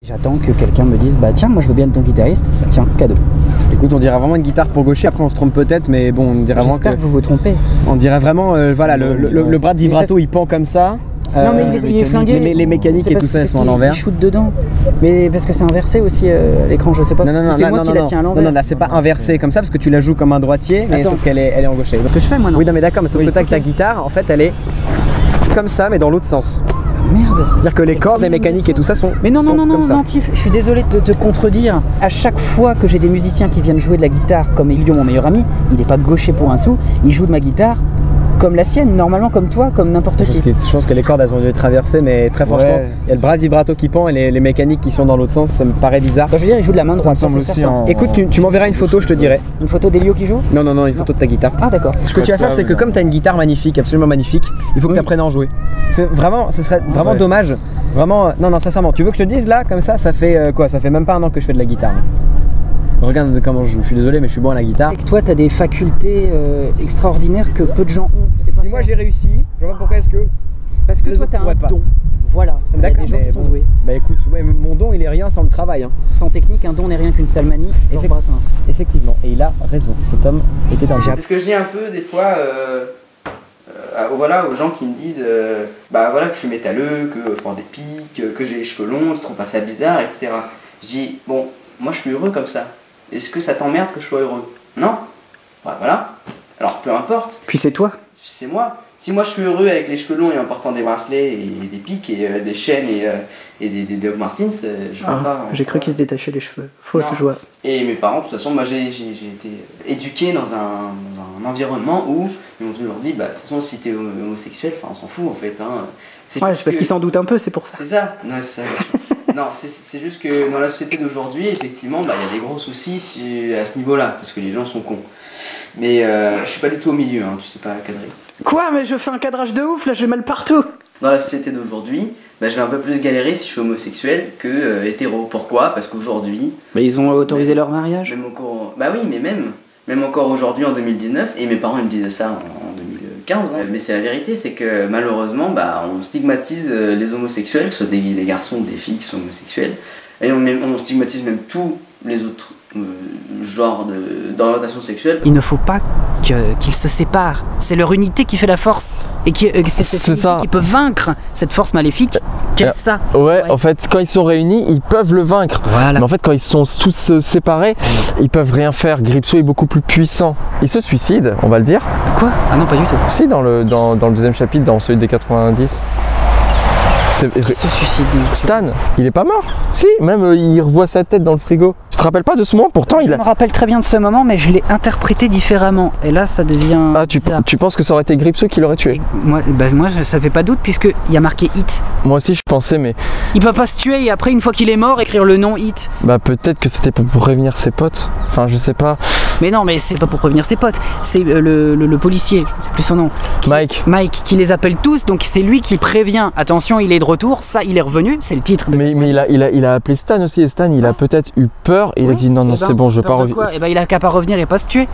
J'attends que quelqu'un me dise bah tiens moi je veux bien être ton guitariste, bah, tiens cadeau. Écoute, on dirait vraiment une guitare pour gaucher, après on se trompe peut-être, mais bon, on dirait vraiment J'espère que vous vous trompez. On dirait vraiment, voilà, le bras de vibrato il pend comme ça. Non mais il est flingué. Les mécaniques et tout ça elles sont à l'envers. Il shoot dedans. Mais parce que c'est inversé aussi l'écran, je sais pas. Non, là c'est pas inversé comme ça parce que tu la joues comme un droitier, mais sauf qu'elle est en gaucher. Ce que je fais moi non. Oui, non mais d'accord, mais sauf que ta guitare, en fait, elle est comme ça, mais dans l'autre sens. Merde. C'est-à-dire que les cordes, les mécaniques et tout ça sont. Mais non, Tiff, je suis désolé de te contredire. À chaque fois que j'ai des musiciens qui viennent jouer de la guitare, comme Elio, mon meilleur ami, il n'est pas gaucher pour un sou, il joue de ma guitare comme la sienne, normalement comme toi, comme n'importe qui. Je pense que les cordes elles ont dû être traversées, mais très franchement, il y a le bras de vibrato qui pend et les mécaniques qui sont dans l'autre sens, ça me paraît bizarre. Bah, je veux dire, il joue de la main droite, ça me semble aussi. Écoute, tu m'enverras une photo, je te dirai. Une photo d'Elio qui joue? Non, une photo de ta guitare. Ah d'accord. Ce que tu vas faire, c'est que comme tu as une guitare magnifique, absolument magnifique, il faut que tu apprennes à en jouer. Ce serait vraiment dommage. Vraiment, non, sincèrement, tu veux que je te dise là, comme ça fait quoi? Ça fait même pas un an que je fais de la guitare. Regarde comment je joue, je suis désolé mais je suis bon à la guitare. Et que toi tu as des facultés extraordinaires que peu de gens ont. Si moi j'ai réussi, je vois pas pourquoi est-ce que... Parce que toi tu as un don. Voilà, il y a des gens qui sont doués. Bah écoute, mon don il est rien sans le travail. Hein. Sans technique, un don n'est rien qu'une sale manie, Georges Brassens. Effectivement, et il a raison, cet homme était un C'est ce que je dis un peu des fois voilà, aux gens qui me disent bah voilà que je suis métalleux, que je porte des pics, que j'ai les cheveux longs, je trouve pas ça bizarre, etc. Je dis, bon, moi je suis heureux comme ça. Est-ce que ça t'emmerde que je sois heureux? Non. Bah, voilà. Alors peu importe. Puis c'est toi. C'est moi. Si moi je suis heureux avec les cheveux longs et en portant des bracelets et des pics et des chaînes et des Doc Martens, je vois pas. J'ai cru qu'il se détachait les cheveux. Fausse joie. Et mes parents, de toute façon, moi j'ai été éduqué dans un environnement où ils m'ont toujours dit, bah de toute façon si t'es homosexuel, enfin on s'en fout en fait. Hein. C'est parce qu'ils s'en doutent un peu, c'est pour ça. C'est ça. Non, c'est ça. Non, c'est juste que dans la société d'aujourd'hui, effectivement, bah, y a des gros soucis à ce niveau-là, parce que les gens sont cons. Mais je suis pas du tout au milieu, hein, tu sais pas cadrer. Quoi? Mais je fais un cadrage de ouf, là j'ai mal partout. Dans la société d'aujourd'hui, bah, je vais un peu plus galérer si je suis homosexuel que hétéro. Pourquoi? Parce qu'aujourd'hui... Mais ils ont autorisé leur mariage. Même encore... Bah oui, mais même encore aujourd'hui en 2019, et mes parents ils me disaient ça en 2015, hein. Mais c'est la vérité, c'est que malheureusement, bah, on stigmatise les homosexuels, que ce soit des garçons ou des filles qui sont homosexuels, et on stigmatise même tous les autres genres d'orientation sexuelle. Il ne faut pas qu'ils se séparent. C'est leur unité qui fait la force. Et c'est cette unité qui peut vaincre cette force maléfique. Qu'est-ce ça? Ouais, en fait, quand ils sont réunis, ils peuvent le vaincre. Voilà. Mais en fait, quand ils sont tous séparés, ils peuvent rien faire. Gripso est beaucoup plus puissant. Il se suicide, on va le dire. Quoi? Ah non, pas du tout. Si, dans le deuxième chapitre, dans celui des 90. Qui se suicide? Stan, il est pas mort. Si, même il revoit sa tête dans le frigo. Tu te rappelles pas de ce moment? Pourtant, je me rappelle très bien de ce moment, mais je l'ai interprété différemment. Et là, ça devient... Ah, tu penses que ça aurait été Gripso qui l'aurait tué? Moi, ça fait pas doute, puisqu'il y a marqué Hit. Moi aussi, je pensais, mais... Il peut pas se tuer et après, une fois qu'il est mort, écrire le nom Hit. Bah, peut-être que c'était pour prévenir ses potes. Enfin, je sais pas. Mais non, mais c'est pas pour prévenir ses potes. C'est le policier, c'est plus son nom. Mike, qui les appelle tous, donc c'est lui qui prévient. Attention, il est de retour, ça, il est revenu, c'est le titre. Mais il a appelé Stan aussi, et Stan, il a peut-être eu peur, et il a dit non, c'est bon, je veux pas revenir. Et ben, il a qu'à pas revenir et pas se tuer.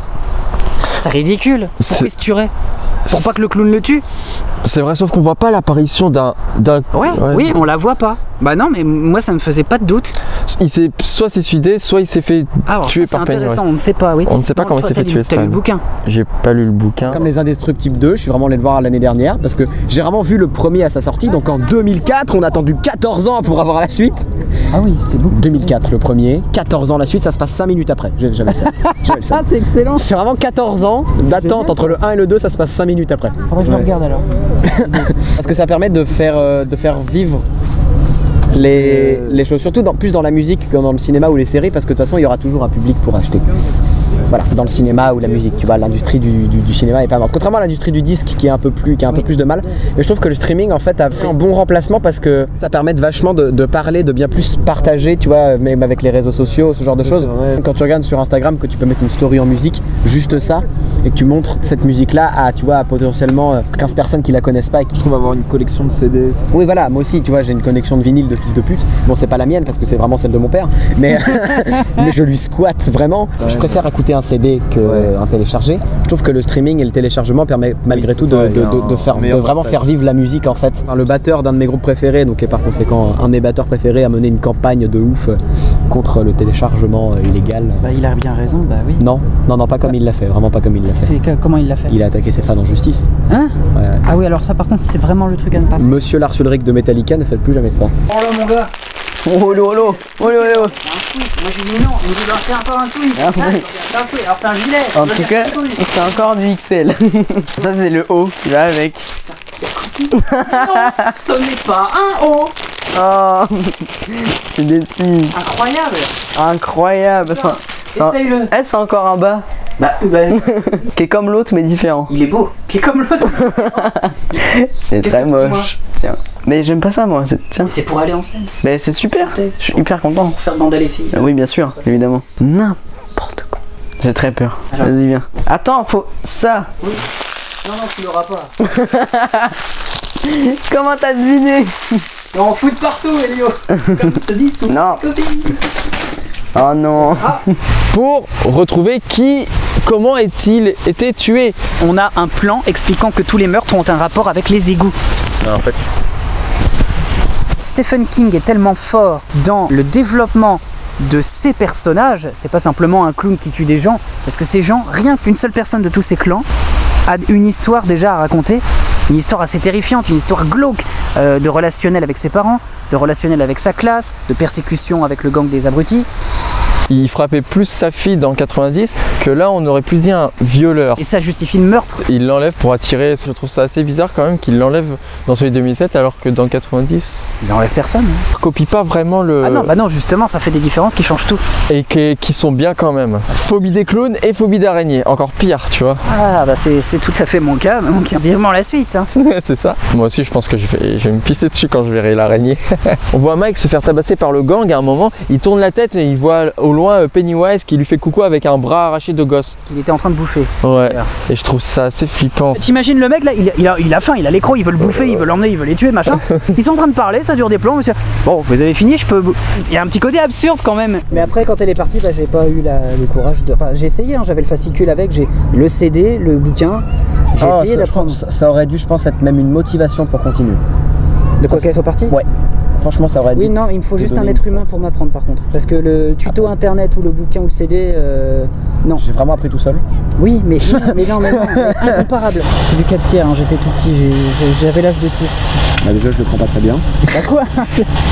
C'est ridicule. Pourquoi il se tuerait? Pour pas que le clown le tue? C'est vrai, sauf qu'on voit pas l'apparition d'un... Oui, on la voit pas. Bah non, mais moi ça me faisait pas de doute. Il s'est soit suicidé, soit il s'est fait tuer par Penny. C'est intéressant, on ne sait pas, oui. On ne sait pas comment il s'est fait tuer. T'as lu le bouquin? J'ai pas lu le bouquin. Comme Les Indestructibles 2, je suis vraiment allé le voir l'année dernière parce que j'ai vraiment vu le premier à sa sortie, donc en 2004, on a attendu 14 ans pour avoir la suite. Ah oui, c'est beaucoup. 2004 le premier, 14 ans la suite, ça se passe 5 minutes après. J'avais ça. Ah, c'est excellent. C'est vraiment 14 ans d'attente entre le 1 et le 2, ça se passe 5 minutes après. Faudrait que je le regarde alors. Parce que ça permet de faire vivre les choses, surtout plus dans la musique que dans le cinéma ou les séries, parce que de toute façon il y aura toujours un public pour acheter. Voilà, dans le cinéma ou la musique, tu vois, l'industrie du cinéma est pas morte. Contrairement à l'industrie du disque qui a un peu plus de mal. Mais je trouve que le streaming en fait a fait un bon remplacement parce que ça permet vachement de parler, de bien plus partager, tu vois, même avec les réseaux sociaux, ce genre de choses. Quand tu regardes sur Instagram que tu peux mettre une story en musique, juste ça, et que tu montres cette musique-là à, tu vois, à potentiellement 15 personnes qui la connaissent pas et qui... Je trouve avoir une collection de CD. Oui, voilà, moi aussi, tu vois, j'ai une connexion de vinyle de fils de pute. Bon, c'est pas la mienne parce que c'est vraiment celle de mon père, mais, mais je lui squatte vraiment. Je préfère écouter un CD qu'un téléchargé. Je trouve que le streaming et le téléchargement permet malgré tout de vraiment faire vivre la musique en fait. Enfin, le batteur d'un de mes groupes préférés, donc et par conséquent un de mes batteurs préférés, a mené une campagne de ouf contre le téléchargement illégal. Bah il a bien raison, bah oui. Non, pas comme il l'a fait, vraiment pas comme il l'a fait. Comment il l'a fait? Il a attaqué ses fans en justice. Hein? Ouais. Ah oui, alors ça par contre c'est vraiment le truc à ne pas faire. Monsieur Lars Ulrich de Metallica ne fait plus jamais ça. Oh là mon gars! Oh lolo. Un sweat. Moi j'ai dit non, il doit faire encore un sweat. Ah, C'est un sweat, alors c'est un gilet. En tout cas, c'est encore du XL. Ça c'est le haut qui va avec. Non, ce n'est pas un haut. Oh, je suis déçu. Incroyable. Incroyable. Essaye-le. Eh, c'est encore un bas. Bah, Qui est comme l'autre mais différent. il est beau. Qui est comme l'autre. C'est Qu'est-ce très que tu vois? moche. Tiens. Mais j'aime pas ça moi. Tiens. Mais c'est pour aller en scène. Mais c'est super. Je suis hyper content. Pour faire bander les filles. Oui, bien sûr, évidemment. N'importe quoi. J'ai très peur. Alors. Vas-y, viens. Attends, faut ça. Oui. Non, tu l'auras pas. Comment t'as deviné? On en fout de partout, Elio. Comme tu te dis, sous Non. copine. Oh non. Pour retrouver comment est-il été tué. On a un plan expliquant que tous les meurtres ont un rapport avec les égouts. En fait, Stephen King est tellement fort dans le développement de ces personnages, c'est pas simplement un clown qui tue des gens, parce que ces gens, rien qu'une seule personne de tous ces clans, a une histoire déjà à raconter, une histoire assez terrifiante, une histoire glauque, de relationnel avec ses parents, de relationnel avec sa classe, de persécution avec le gang des abrutis. il frappait plus sa fille dans le 90 que là on aurait plus dit un violeur. Et ça justifie le meurtre. Il l'enlève pour attirer, je trouve ça assez bizarre quand même qu'il l'enlève dans celui de 2007 alors que dans le 90, Il enlève personne. il copie pas vraiment le... Ah non, bah non, justement, ça fait des différences qui changent tout. Et qui sont bien quand même. Phobie des clowns et phobie d'araignée, encore pire tu vois. Ah bah c'est tout à fait mon cas, donc vivement la suite. Hein. C'est ça. Moi aussi je pense que je vais me pisser dessus quand je verrai l'araignée. On voit Mike se faire tabasser par le gang à un moment, il tourne la tête et il voit au loin Pennywise qui lui fait coucou avec un bras arraché de gosse. Qu'il était en train de bouffer. Ouais, et je trouve ça assez flippant. T'imagines le mec là, il a faim, il a l'écro, il veut le bouffer, il veut l'emmener, il veut les tuer, machin. Ils sont en train de parler, ça dure des plombs, monsieur. Bon, vous avez fini, je peux... Il y a un petit côté absurde quand même. Mais après, quand elle est partie, bah, j'ai pas eu le courage de... Enfin, j'ai essayé, hein, j'avais le fascicule avec, j'ai le CD, le bouquin. J'ai essayé d'apprendre. Ça aurait dû, je pense, être même une motivation pour continuer. De quoi qu'elle soit partie? Ouais. Franchement, ça aurait dû. Oui, non, il me faut juste un être humain pour m'apprendre par contre. Parce que le tuto internet ou le bouquin ou le CD, non. J'ai vraiment appris tout seul. Oui, mais non, incomparable. C'est du 4 tiers, hein, j'étais tout petit, j'avais l'âge de Tiff. Bah déjà, je le prends pas très bien. Bah quoi?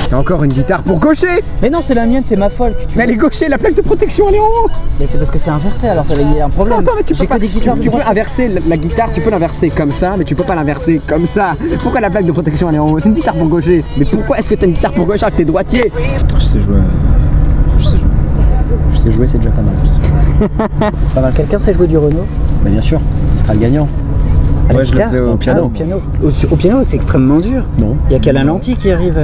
C'est encore une guitare pour gaucher. Mais non, c'est la mienne, c'est ma folk. Mais elle est gauchée, la plaque de protection, elle est en haut. Mais c'est parce que c'est inversé, alors ça va y avoir un problème. Attends, mais tu peux J'ai pas. que des guitares Tu peux droites. inverser la guitare, tu peux l'inverser comme ça, mais tu peux pas l'inverser comme ça. Pourquoi la plaque de protection elle est en haut? C'est une guitare pour gaucher. Mais pourquoi est-ce que t'as une guitare pour gaucher alors que t'es droitier? Je sais jouer. Je sais jouer, c'est déjà pas mal. C'est pas mal. Quelqu'un sait jouer du Renault? Bah bien sûr, il sera le gagnant. À la Ouais, je le guitare? faisais au piano. Ah, au piano. Au piano, c'est extrêmement dur. Non. Il y a qu'Alain Lanty qui arrive.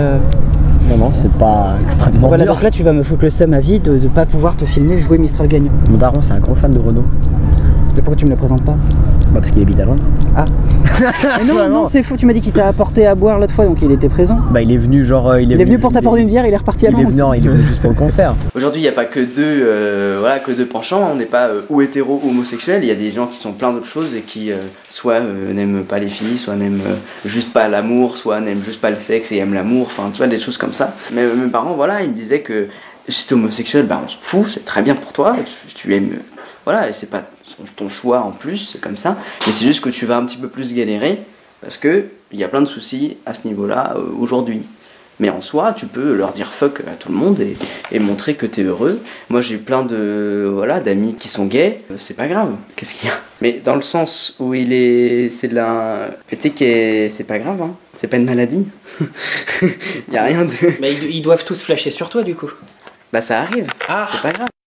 Non, c'est pas extrêmement Voilà, dur. donc là, tu vas me foutre le seum à vie de pas pouvoir te filmer jouer Mistral gagnant. Mon daron, c'est un gros fan de Renault. Mais pourquoi tu me le présentes pas? Bah parce qu'il habite à Londres. Ah. Mais non, c'est faux, tu m'as dit qu'il t'a apporté à boire l'autre fois, donc il était présent. Bah il est venu genre... Il est venu pour t'apporter une bière, il est reparti à Il est Londres. venu, non, il est venu juste pour le concert. Aujourd'hui, il n'y a pas que deux penchants. On n'est pas ou hétéro ou homosexuel. Il y a des gens qui sont plein d'autres choses et qui soit n'aiment pas les filles, soit n'aiment juste pas l'amour, soit n'aiment juste pas le sexe et aiment l'amour. Enfin, tu vois, des choses comme ça. Mais mes parents, voilà, ils me disaient que si t'es homosexuel, bah on s'en fout, c'est très bien pour toi. Tu aimes, voilà, et c'est pas ton choix en plus, c'est comme ça. Mais c'est juste que tu vas un petit peu plus galérer parce que il y a plein de soucis à ce niveau-là aujourd'hui. Mais en soi, tu peux leur dire fuck à tout le monde et montrer que t'es heureux. Moi, j'ai plein d'amis qui sont gays. C'est pas grave. Qu'est-ce qu'il y a? Mais dans le sens où c'est de la... Tu sais que c'est pas grave, hein. C'est pas une maladie. Il y a rien de... Mais ils doivent tous flasher sur toi, du coup. Bah ça arrive. Ah. C'est pas grave.